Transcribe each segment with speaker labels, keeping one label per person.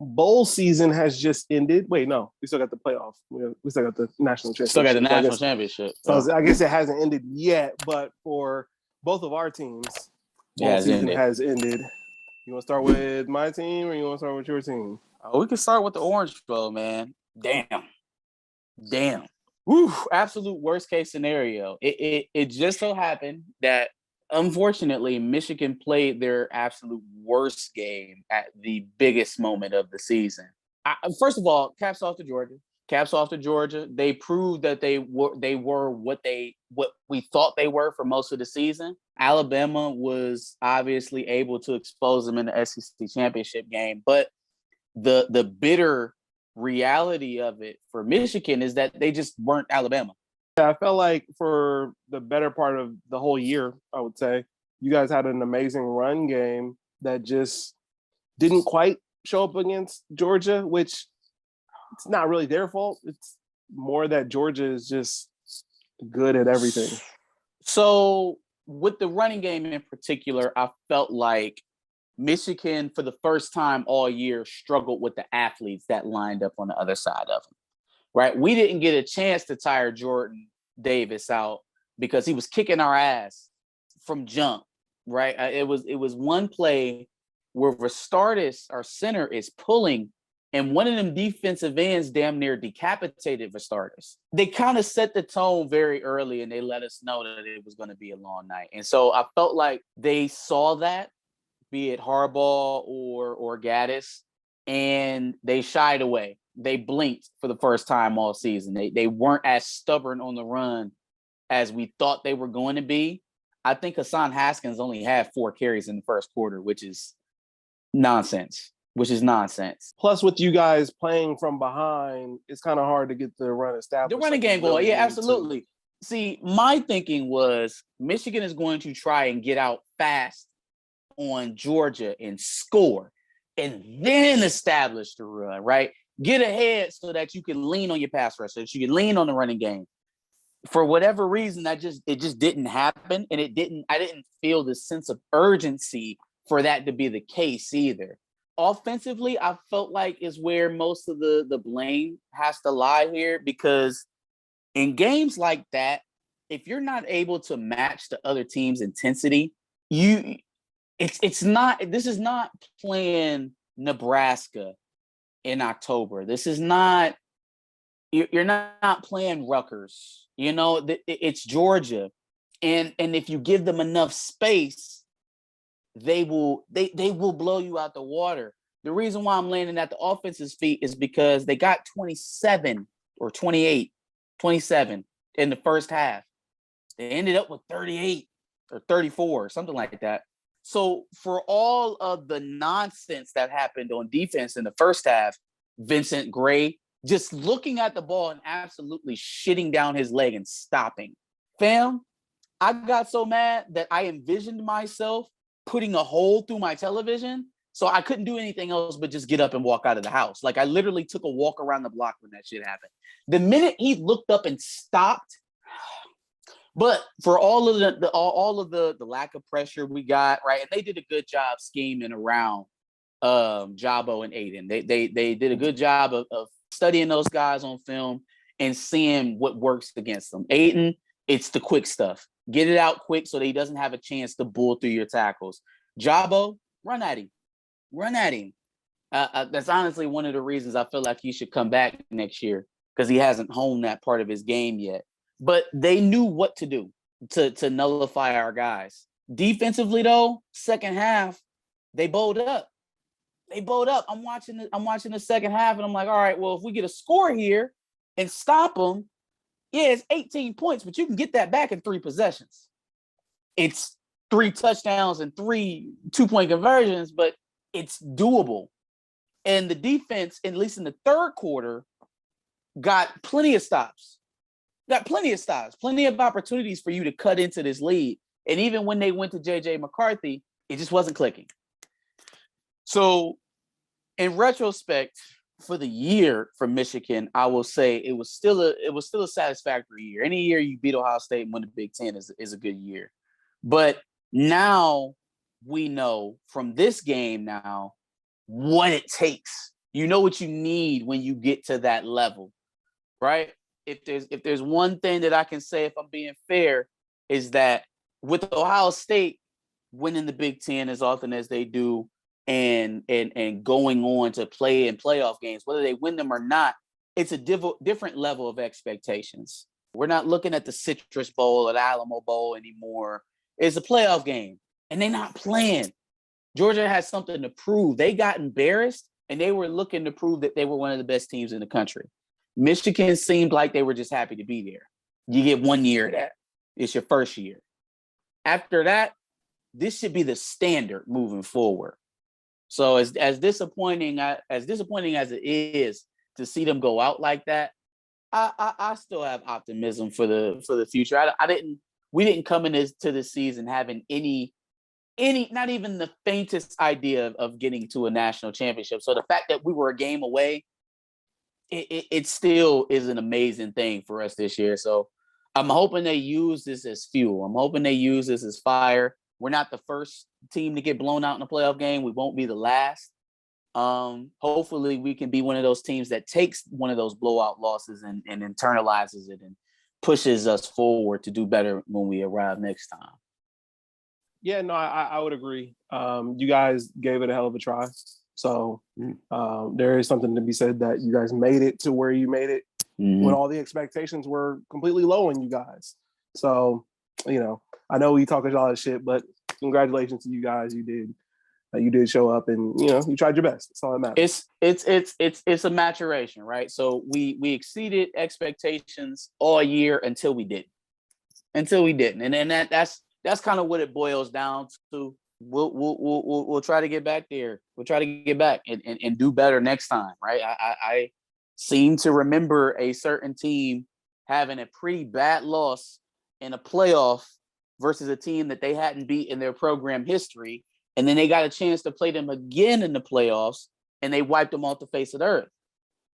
Speaker 1: bowl season has just ended. Wait, no, we still got the playoff. We still got the national championship.
Speaker 2: Still got the national championship.
Speaker 1: So I guess it hasn't ended yet, but for both of our teams, bowl season has ended. You want to start with my team or you want to start with your team?
Speaker 2: Oh, we can start with the Orange Bowl, man. Damn. Woo, absolute worst case scenario. It just so happened that, unfortunately, Michigan played their absolute worst game at the biggest moment of the season. First of all, caps off to Georgia. They proved that they were what we thought they were for most of the season. Alabama was obviously able to expose them in the SEC championship game, but the bitter reality of it for Michigan is that they just weren't Alabama.
Speaker 1: Yeah, I felt like for the better part of the whole year, I would say, you guys had an amazing run game that just didn't quite show up against Georgia, which it's not really their fault. It's more that Georgia is just good at everything.
Speaker 2: So with the running game in particular, I felt like Michigan, for the first time all year, struggled with the athletes that lined up on the other side of them, right? We didn't get a chance to tire Jordan Davis out because he was kicking our ass from jump, right? It was one play where Vastardis, our center, is pulling, and one of them defensive ends damn near decapitated Vastardis. They kind of set the tone very early, and they let us know that it was going to be a long night. And so I felt like they saw that, be it Harbaugh or Gaddis, and they shied away. They blinked for the first time all season. They weren't as stubborn on the run as we thought they were going to be. I think Hassan Haskins only had 4 carries in the first quarter, which is nonsense.
Speaker 1: Plus, with you guys playing from behind, it's kind of hard to get the run established.
Speaker 2: The running game going, yeah, absolutely. See, my thinking was Michigan is going to try and get out fast on Georgia and score, and then establish the run, right? Get ahead so that you can lean on your pass rush, so that you can lean on the running game. For whatever reason, it just didn't happen, and I didn't feel the sense of urgency for that to be the case either. Offensively, I felt like is where most of the blame has to lie here, because in games like that, if you're not able to match the other team's intensity, this is not playing Nebraska in October. This is not, you're not playing Rutgers. You know, it's Georgia. And if you give them enough space, they will blow you out the water. The reason why I'm landing at the offense's feet is because they got 27 in the first half. They ended up with 38 or 34, something like that. So for all of the nonsense that happened on defense in the first half, Vincent Gray just looking at the ball and absolutely shitting down his leg and stopping. Fam, I got so mad that I envisioned myself putting a hole through my television, so I couldn't do anything else but just get up and walk out of the house. Like, I literally took a walk around the block when that shit happened. The minute he looked up and stopped, but for all of the lack of pressure we got, right, and they did a good job scheming around Jabo and Aiden. They did a good job of studying those guys on film and seeing what works against them. Aiden, it's the quick stuff. Get it out quick so that he doesn't have a chance to bull through your tackles. Jabo, run at him. That's honestly one of the reasons I feel like he should come back next year, because he hasn't honed that part of his game yet. But they knew what to do to nullify our guys. Defensively, though, second half, they bowled up. I'm watching the second half, and I'm like, all right, well, if we get a score here and stop them, yeah, it's 18 points, but you can get that back in 3 possessions. It's 3 touchdowns and 3 2-point conversions, but it's doable. And the defense, at least in the third quarter, got plenty of stops. Plenty of opportunities for you to cut into this lead. And even when they went to J.J. McCarthy, it just wasn't clicking. So in retrospect, for the year for Michigan, I will say it was still a satisfactory year. Any year you beat Ohio State and win the Big Ten is a good year. But now we know from this game now what it takes You know what you need when you get to that level, right? If there's one thing that I can say, if I'm being fair, is that with Ohio State winning the Big Ten as often as they do, and going on to play in playoff games, whether they win them or not, it's a different level of expectations. We're not looking at the Citrus Bowl or the Alamo Bowl anymore. It's a playoff game, and they're not playing. Georgia has something to prove. They got embarrassed, and they were looking to prove that they were one of the best teams in the country. Michigan seemed like they were just happy to be there. You get 1 year of that. It's your first year. After that, this should be the standard moving forward. So as disappointing as it is to see them go out like that, I still have optimism for the future. We didn't come into this season having any not even the faintest idea of getting to a national championship. So the fact that we were a game away, it still is an amazing thing for us this year. So I'm hoping they use this as fuel. I'm hoping they use this as fire. We're not the first team to get blown out in a playoff game. We won't be the last. Hopefully we can be one of those teams that takes one of those blowout losses and internalizes it and pushes us forward to do better when we arrive next time.
Speaker 1: Yeah, no, I would agree. You guys gave it a hell of a try. So there is something to be said that you guys made it to where you made it when all the expectations were completely low on you guys. So, I know we talk a lot of shit, but congratulations to you guys. You did show up, and you tried your best. That's all that matters.
Speaker 2: It's a maturation, right? So we exceeded expectations all year until we didn't, and then that's kind of what it boils down to. We'll try to get back there. We'll try to get back and do better next time, right? I seem to remember a certain team having a pretty bad loss in a playoff versus a team that they hadn't beat in their program history. And then they got a chance to play them again in the playoffs, and they wiped them off the face of the earth.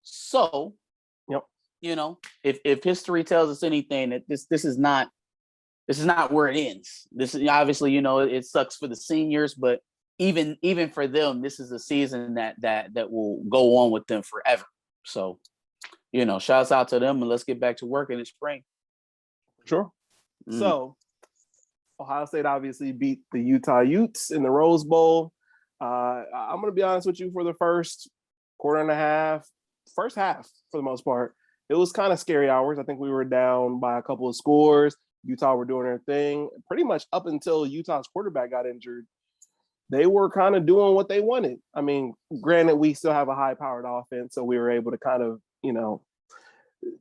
Speaker 2: So,
Speaker 1: yep.
Speaker 2: If history tells us anything, that this is not where it ends. This is obviously, it sucks for the seniors, but even for them, this is a season that will go on with them forever. So, shouts out to them, and let's get back to work in the spring.
Speaker 1: Sure. So, Ohio State obviously beat the Utah Utes in the Rose Bowl. I'm going to be honest with you, for the first half for the most part, it was kind of scary hours. I think we were down by a couple of scores. Utah were doing their thing pretty much up until Utah's quarterback got injured. They were kind of doing what they wanted. I mean, granted, we still have a high-powered offense, so we were able to kind of,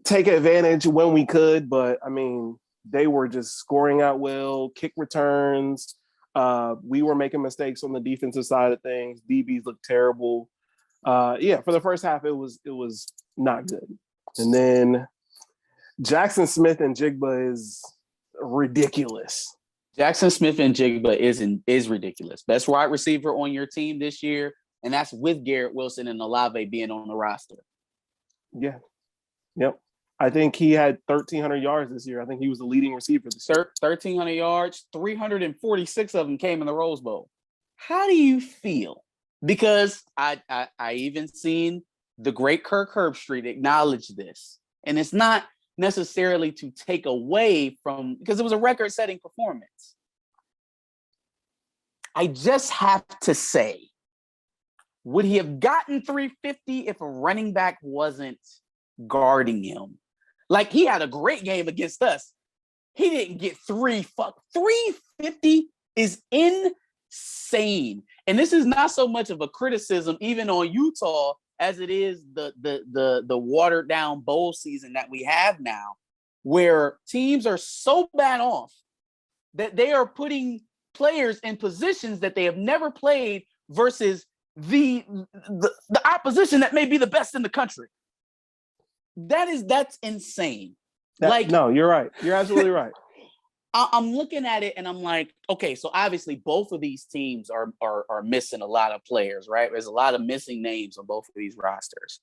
Speaker 1: take advantage when we could. But, I mean, they were just scoring out will, kick returns. We were making mistakes on the defensive side of things. DBs looked terrible. For the first half, it was not good. And then Jaxon Smith-Njigba is ridiculous.
Speaker 2: Jaxon Smith-Njigba is ridiculous. Best wide receiver on your team this year, and that's with Garrett Wilson and Olave being on the roster.
Speaker 1: Yeah. Yep. I think he had 1,300 yards this year. I think he was the leading receiver this year.
Speaker 2: 1,300 yards, 346 of them came in the Rose Bowl. How do you feel? Because I even seen the great Kirk Herbstreit acknowledge this. And it's not necessarily to take away from, because it was a record-setting performance. I just have to say, would he have gotten 350 if a running back wasn't guarding him? Like, he had a great game against us. He didn't get 350 is insane. And this is not so much of a criticism even on Utah as it is the watered down bowl season that we have now, where teams are so bad off that they are putting players in positions that they have never played versus the opposition that may be the best in the country. That's insane.
Speaker 1: No, you're right. You're absolutely right.
Speaker 2: I'm looking at it and I'm like, okay, so obviously both of these teams are missing a lot of players, right? There's a lot of missing names on both of these rosters.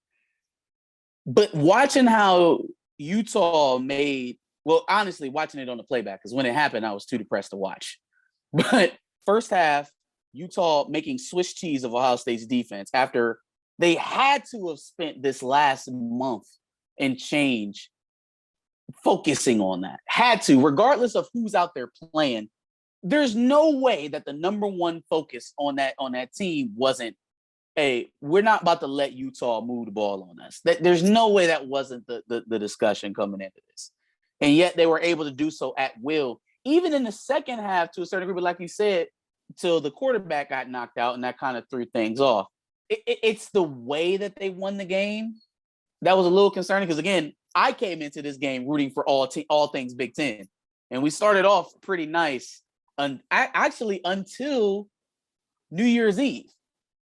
Speaker 2: But watching how Utah honestly, watching it on the playback, because when it happened, I was too depressed to watch. But first half, Utah making Swiss cheese of Ohio State's defense after They had to have spent this last month and change focusing on that. Had to, regardless of who's out there playing. There's no way that the number one focus on that team wasn't, hey, we're not about to let Utah move the ball on us. There's no way that wasn't the discussion coming into this. And yet they were able to do so at will, even in the second half to a certain degree, but like you said, till the quarterback got knocked out, and that kind of threw things off. It's the way that they won the game that was a little concerning, because, again, I came into this game rooting for all things Big Ten. And we started off pretty nice actually until New Year's Eve.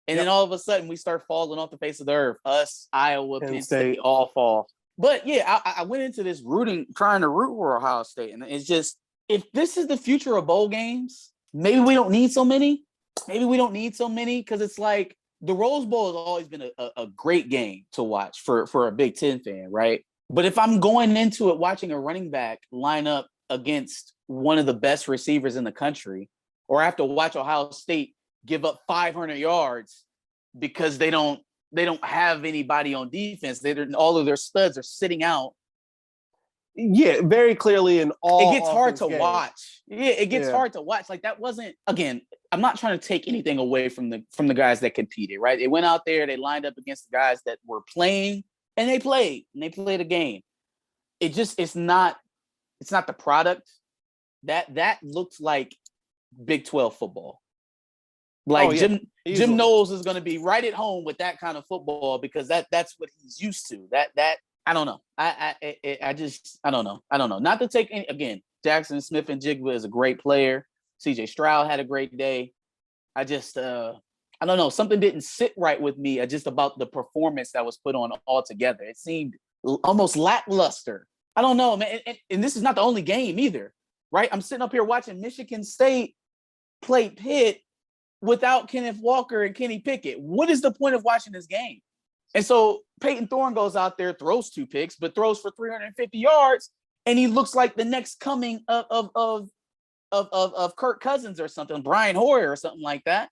Speaker 2: And then all of a sudden we start falling off the face of the earth. Us, Iowa, Penn State all fall. But yeah, I went into this trying to root for Ohio State. And it's just, if this is the future of bowl games, maybe we don't need so many. Maybe we don't need so many, because it's like the Rose Bowl has always been a great game to watch for a Big Ten fan, right? But if I'm going into it watching a running back line up against one of the best receivers in the country, or I have to watch Ohio State give up 500 yards because they don't have anybody on defense. All of their studs are sitting out.
Speaker 1: Yeah, very clearly in all.
Speaker 2: It gets hard to watch. Yeah, it gets hard to watch. Like, that wasn't, again, I'm not trying to take anything away from the guys that competed, right? They went out there, they lined up against the guys that were playing, and they played a game. It's not the product that looks like Big 12 football. Like, Jim Knowles is going to be right at home with that kind of football, because that's what he's used to. That I don't know. I don't know. I don't know. Not to take any, again, Jaxon Smith-Njigba is a great player. CJ Stroud had a great day. I don't know. Something didn't sit right with me just about the performance that was put on altogether. It seemed almost lackluster. I don't know, man. And this is not the only game either, right? I'm sitting up here watching Michigan State play Pitt without Kenneth Walker and Kenny Pickett. What is the point of watching this game? And so Peyton Thorne goes out there, throws 2 picks, but throws for 350 yards, and he looks like the next coming of Kirk Cousins or something, Brian Hoyer or something like that.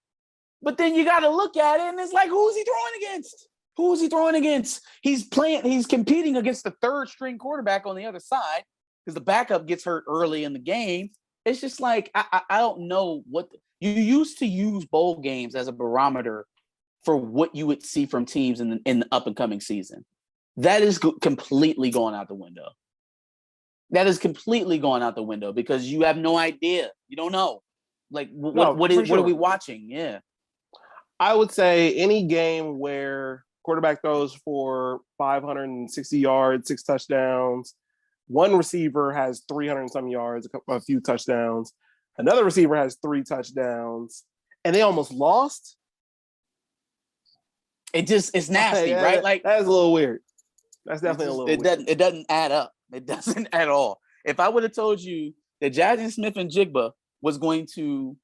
Speaker 2: But then you got to look at it, and it's like, who's he throwing against? Who is he throwing against? He's competing against the third string quarterback on the other side, because the backup gets hurt early in the game. It's just like, I don't know what you used to use bowl games as a barometer for what you would see from teams in the up and coming season. That is completely going out the window. That is completely going out the window, because you have no idea. You don't know. Like, what are we watching? Yeah.
Speaker 1: I would say any game where quarterback throws for 560 yards, 6 touchdowns, one receiver has 300 and some yards, a few touchdowns, another receiver has 3 touchdowns, and they almost lost. It's nasty, yeah,
Speaker 2: right? Like,
Speaker 1: that is a little weird. That's definitely a little weird.
Speaker 2: It doesn't add up. It doesn't at all. If I would have told you that Jaxon Smith-Njigba was going to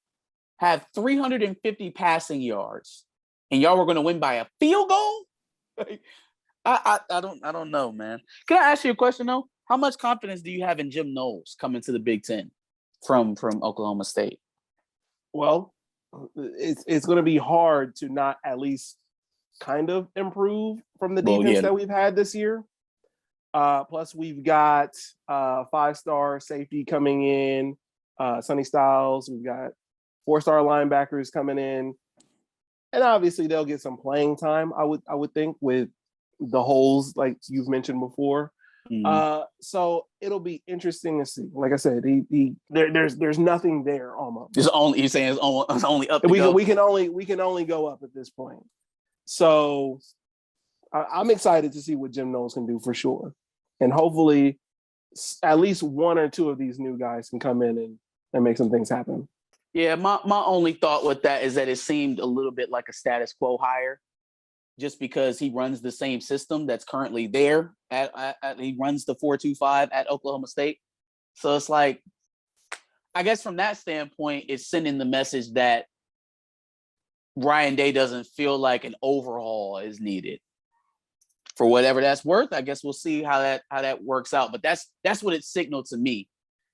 Speaker 2: have 350 passing yards and y'all were going to win by a field goal, I don't know, man. Can I ask you a question though? How much confidence do you have in Jim Knowles coming to the Big Ten from Oklahoma State?
Speaker 1: Well, it's going to be hard to not at least kind of improve from the defense that we've had this year. Plus, we've got 5-star safety coming in, Sonny Styles. We've got 4-star linebackers coming in, and obviously they'll get some playing time. I would think, with the holes like you've mentioned before. Mm-hmm. So it'll be interesting to see. Like I said, there's nothing there almost.
Speaker 2: You're saying it's only up.
Speaker 1: We can only go up at this point. So I'm excited to see what Jim Knowles can do for sure. And hopefully at least 1 or 2 of these new guys can come in and make some things happen.
Speaker 2: Yeah, my only thought with that is that it seemed a little bit like a status quo hire, just because he runs the same system that's currently there. He runs the 4-2-5 at Oklahoma State. So it's like, I guess from that standpoint, it's sending the message that Ryan Day doesn't feel like an overhaul is needed. For whatever that's worth, I guess we'll see how that works out. But that's what it signaled to me,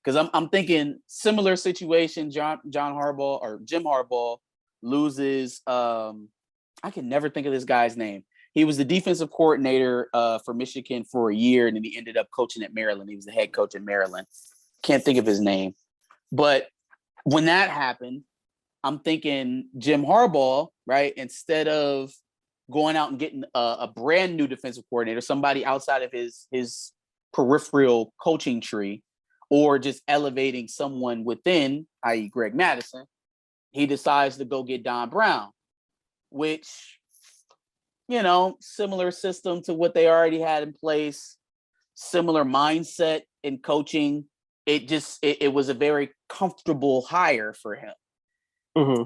Speaker 2: because I'm thinking similar situation. John Harbaugh or Jim Harbaugh loses. I can never think of this guy's name. He was the defensive coordinator for Michigan for a year, and then he ended up coaching at Maryland. He was the head coach at Maryland. Can't think of his name. But when that happened, I'm thinking Jim Harbaugh, right? Instead of going out and getting a brand new defensive coordinator, somebody outside of his peripheral coaching tree, or just elevating someone within, i.e. Greg Madison, he decides to go get Don Brown, which, similar system to what they already had in place, similar mindset in coaching. It was a very comfortable hire for him.
Speaker 1: Mm-hmm.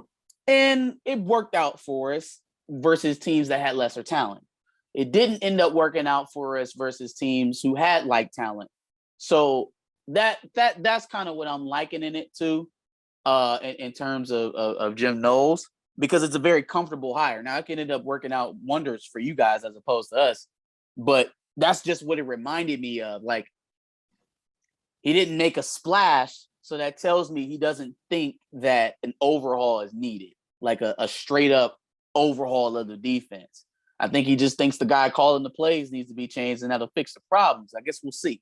Speaker 2: And it worked out for us versus teams that had lesser talent. It didn't end up working out for us versus teams who had like talent. So that's kind of what I'm likening it to in terms of Jim Knowles, because it's a very comfortable hire. Now, it can end up working out wonders for you guys as opposed to us, but that's just what it reminded me of. Like, he didn't make a splash, so that tells me he doesn't think that an overhaul is needed, like a straight up overhaul of the defense. I think he just thinks the guy calling the plays needs to be changed, and that'll fix the problems. I guess we'll see.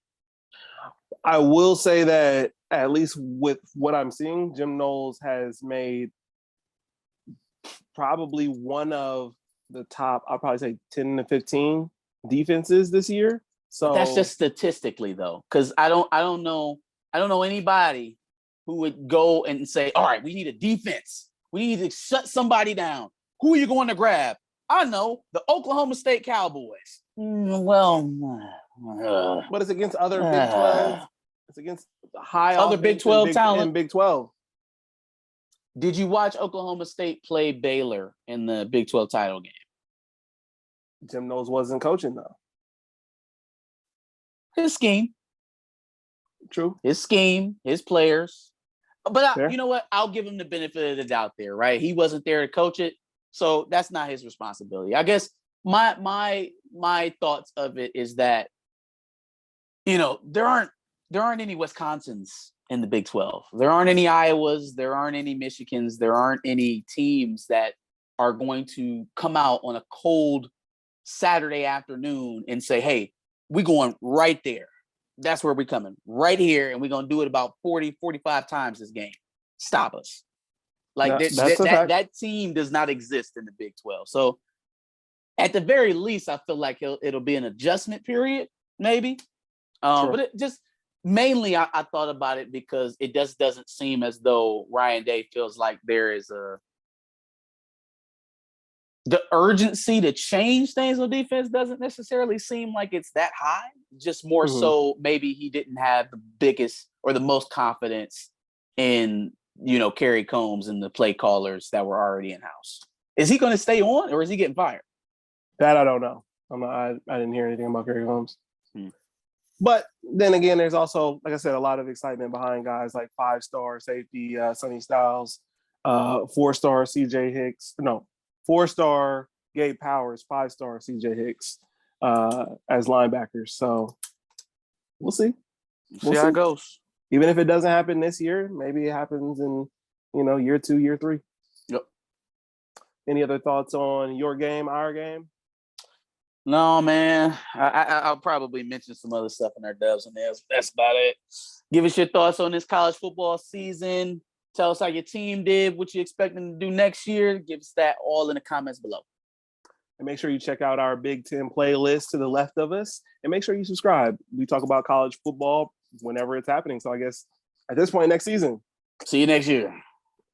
Speaker 1: I will say that, at least with what I'm seeing, Jim Knowles has made probably one of the top, I'll probably say 10 to 15 defenses this year. So
Speaker 2: that's just statistically, though, because I don't know anybody who would go and say, all right, we need a defense. We need to shut somebody down. Who are you going to grab? I know, the Oklahoma State Cowboys.
Speaker 1: But it's against other Big 12. It's against high
Speaker 2: other Big 12 talent.
Speaker 1: In Big 12.
Speaker 2: Did you watch Oklahoma State play Baylor in the Big 12 title game?
Speaker 1: Jim Knowles wasn't coaching, though.
Speaker 2: His scheme.
Speaker 1: True.
Speaker 2: His scheme, his players. But you know what? I'll give him the benefit of the doubt there, right? He wasn't there to coach it, so that's not his responsibility. I guess my thoughts of it is that, there aren't any Wisconsins in the Big 12. There aren't any Iowas. There aren't any Michigans. There aren't any teams that are going to come out on a cold Saturday afternoon and say, hey, we're going right there. That's where we're coming, right here, and we're going to do it about 40, 45 times this game. Stop us. Like, that team does not exist in the Big 12. So, at the very least, I feel like it'll be an adjustment period, maybe. Sure. But it just, mainly, I thought about it because it just doesn't seem as though Ryan Day feels like there is the urgency to change things on defense doesn't necessarily seem like it's that high. Just more so, maybe he didn't have the biggest or the most confidence in, Kerry Combs and the play callers that were already in house. Is he going to stay on, or is he getting fired?
Speaker 1: That I don't know. I didn't hear anything about Kerry Combs. But then again, there's also, like I said, a lot of excitement behind guys like 5-star safety Sonny Styles, 4-star CJ Hicks. No, 4-star Gabe Powers, 5-star CJ Hicks as linebackers. So we'll see.
Speaker 2: We'll see how it goes.
Speaker 1: Even if it doesn't happen this year, maybe it happens in, year 2, year 3.
Speaker 2: Yep.
Speaker 1: Any other thoughts on your game, our game?
Speaker 2: No, man. I'll probably mention some other stuff in our dubs and nails. That's about it. Give us your thoughts on this college football season. Tell us how your team did, what you're expecting to do next year. Give us that all in the comments below.
Speaker 1: And make sure you check out our Big Ten playlist to the left of us. And make sure you subscribe. We talk about college football whenever it's happening. So I guess at this point next season.
Speaker 2: See you next year.